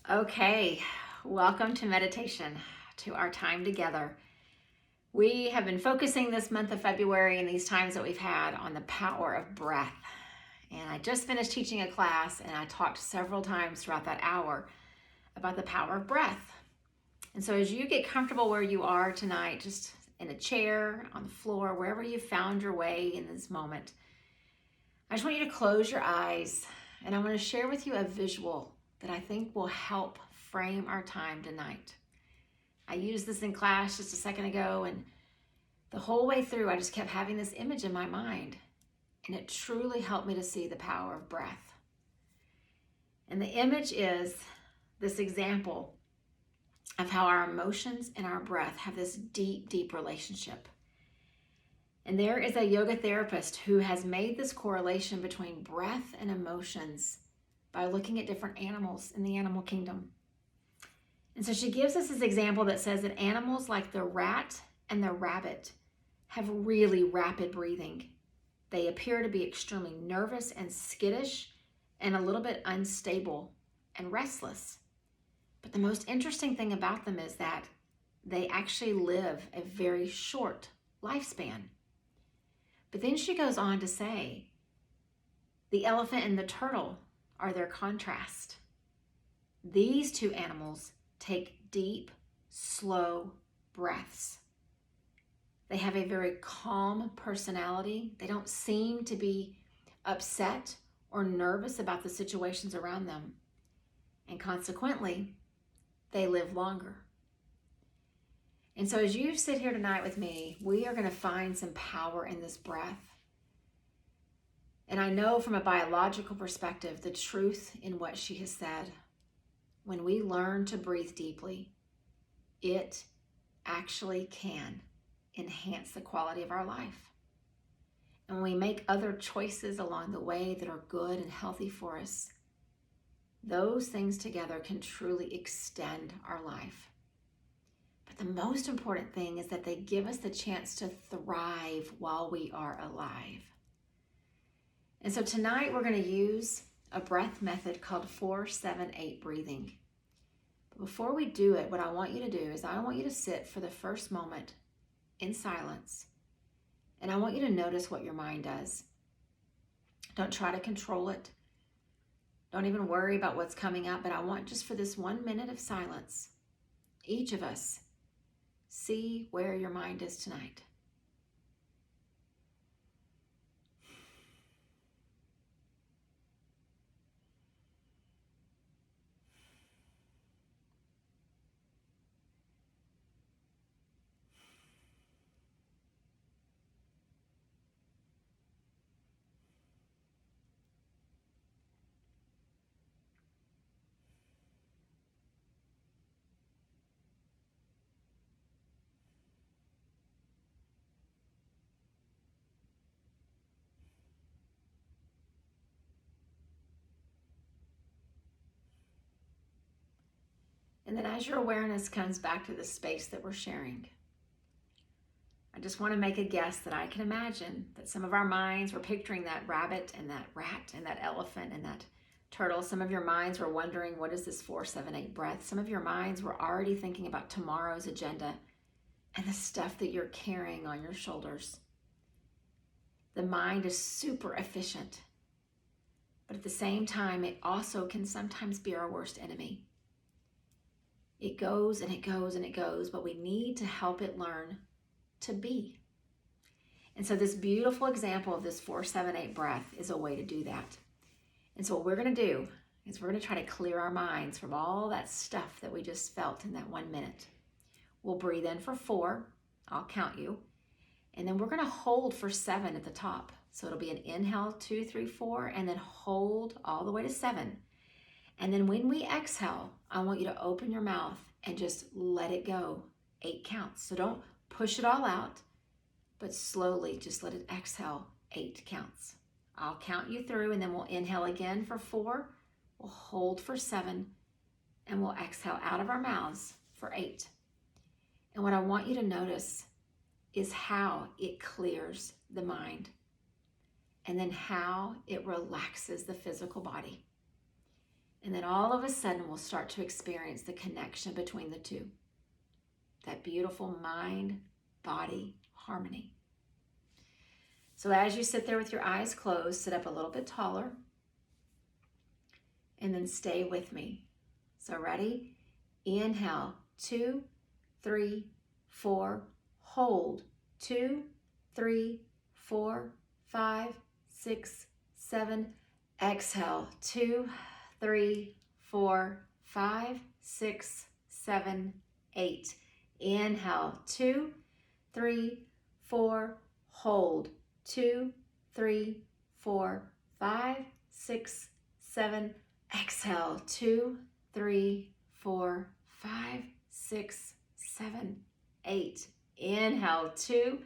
Okay, welcome to meditation, to our time together. We have been focusing this month of February and these times that we've had on the power of breath. And I just finished teaching a class and I talked several times throughout that hour about the power of breath. And so as you get comfortable where you are tonight, just in a chair, on the floor, wherever you found your way in this moment, I just want you to close your eyes and I want to share with you a visual that I think will help frame our time tonight. I used this in class just a second ago, and the whole way through, I just kept having this image in my mind, and it truly helped me to see the power of breath. And the image is this example of how our emotions and our breath have this deep, deep relationship. And there is a yoga therapist who has made this correlation between breath and emotions by looking at different animals in the animal kingdom. And so she gives us this example that says that animals like the rat and the rabbit have really rapid breathing. They appear to be extremely nervous and skittish and a little bit unstable and restless. But the most interesting thing about them is that they actually live a very short lifespan. But then she goes on to say, the elephant and the turtle are their contrast. These two animals take deep, slow breaths. They have a very calm personality. They don't seem to be upset or nervous about the situations around them. And consequently, they live longer. And so as you sit here tonight with me, we are going to find some power in this breath. And I know from a biological perspective, the truth in what she has said. When we learn to breathe deeply, it actually can enhance the quality of our life. And when we make other choices along the way that are good and healthy for us, those things together can truly extend our life. But the most important thing is that they give us the chance to thrive while we are alive. And so tonight we're going to use a breath method called 4-7-8 breathing. But before we do it, what I want you to do is I want you to sit for the first moment in silence. And I want you to notice what your mind does. Don't try to control it. Don't even worry about what's coming up. But I want just for this 1 minute of silence, each of us, see where your mind is tonight. And then as your awareness comes back to the space that we're sharing, I just want to make a guess that I can imagine that some of our minds were picturing that rabbit and that rat and that elephant and that turtle. Some of your minds were wondering, what is this 4-7-8 breath? Some of your minds were already thinking about tomorrow's agenda and the stuff that you're carrying on your shoulders. The mind is super efficient, but at the same time, it also can sometimes be our worst enemy. It goes and it goes and it goes, but we need to help it learn to be. And so this beautiful example of this 4-7-8 breath is a way to do that. And so what we're going to do is we're going to try to clear our minds from all that stuff that we just felt in that 1 minute. We'll breathe in for 4. I'll count you. And then we're going to hold for 7 at the top. So it'll be an inhale, 2, 3, 4, and then hold all the way to 7. And then when we exhale, I want you to open your mouth and just let it go. 8 counts. So don't push it all out, but slowly just let it exhale. 8 counts. I'll count you through, and then we'll inhale again for 4. We'll hold for 7, and we'll exhale out of our mouths for 8. And what I want you to notice is how it clears the mind, and then how it relaxes the physical body. And then all of a sudden, we'll start to experience the connection between the two. That beautiful mind-body harmony. So as you sit there with your eyes closed, sit up a little bit taller. And then stay with me. So ready? Inhale, 2, 3, 4. Hold, 2, 3, 4, 5, 6, 7. Exhale, 2, 3, 4, 5, 6, 7, 8. Inhale, 2, 3, 4. Hold, 2, 3, 4, 5, 6, 7. Exhale, 2, 3, 4, 5, 6, 7, 8. Inhale, 2,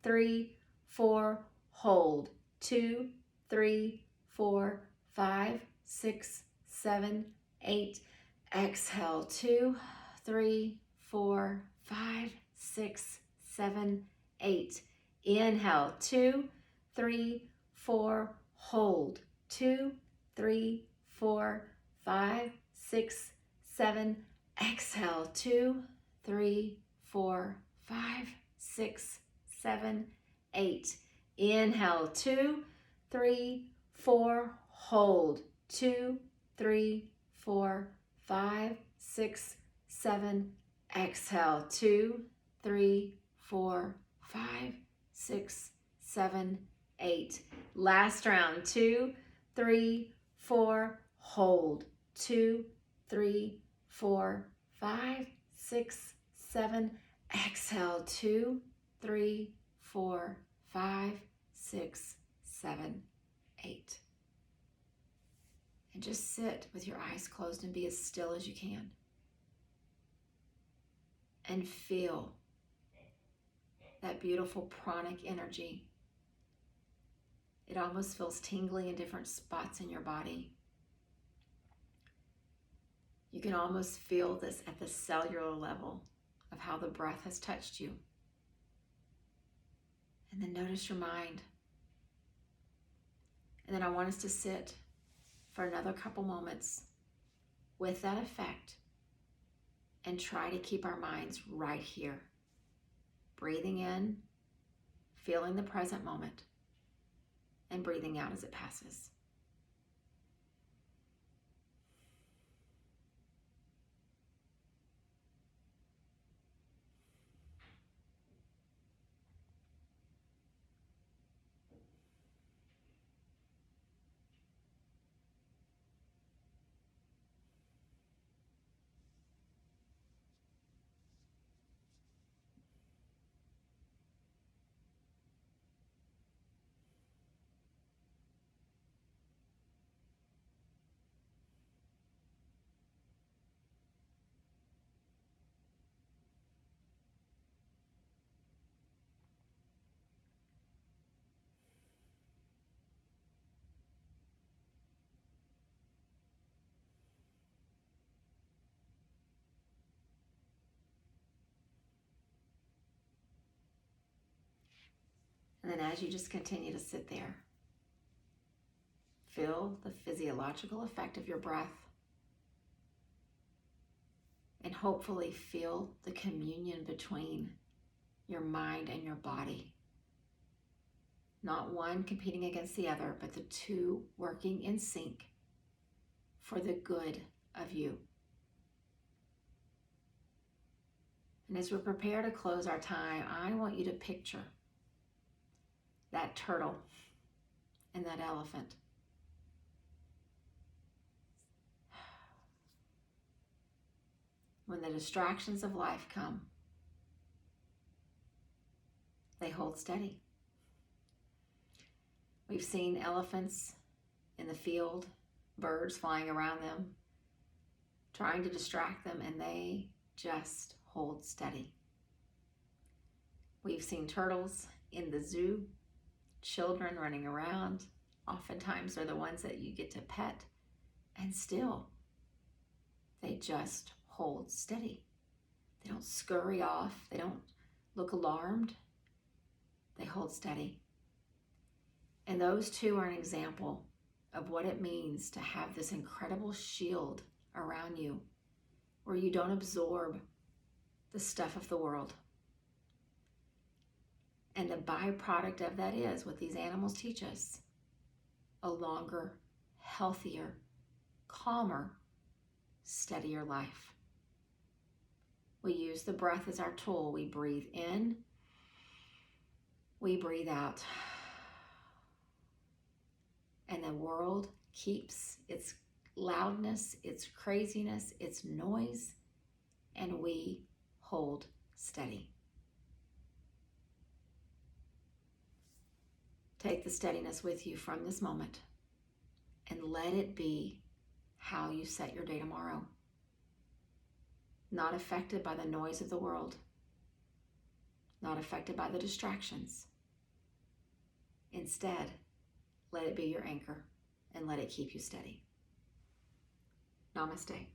3, 4. Hold, 2, 3, 4, 5, 6, 7, 8. Exhale, 2, 3, 4, 5, 6, 7, 8. Inhale, 2, 3, 4. Hold, 2, 3, 4, 5, 6, 7. Exhale, 2, 3, 4, 5, 6, 7, 8. Inhale, 2, 3, 4. Hold, 2, 3, 4, 5, 6, 7. Exhale, 2, 3, 4, 5, 6, 7, 8. Last round, 2, 3, 4. Hold, 2, 3, 4, 5, 6, 7. Exhale, 2, 3, 4, 5, 6, 7, 8. And just sit with your eyes closed and be as still as you can. And feel that beautiful pranic energy. It almost feels tingly in different spots in your body. You can almost feel this at the cellular level of how the breath has touched you. And then notice your mind. And then I want us to sit for another couple moments with that effect and try to keep our minds right here. Breathing in, feeling the present moment, and breathing out as it passes. And then as you just continue to sit there, feel the physiological effect of your breath, and hopefully feel the communion between your mind and your body. Not one competing against the other, but the two working in sync for the good of you. And as we prepare to close our time, I want you to picture that turtle and that elephant. When the distractions of life come, they hold steady. We've seen elephants in the field, birds flying around them, trying to distract them, and they just hold steady. We've seen turtles in the zoo, children running around. Oftentimes they're the ones that you get to pet, and still they just hold steady. They don't scurry off. They don't look alarmed. They hold steady. And those two are an example of what it means to have this incredible shield around you where you don't absorb the stuff of the world. And the byproduct of that is what these animals teach us: a longer, healthier, calmer, steadier life. We use the breath as our tool. We breathe in, we breathe out. And the world keeps its loudness, its craziness, its noise, and we hold steady. Take the steadiness with you from this moment and let it be how you set your day tomorrow. Not affected by the noise of the world, not affected by the distractions. Instead, let it be your anchor and let it keep you steady. Namaste.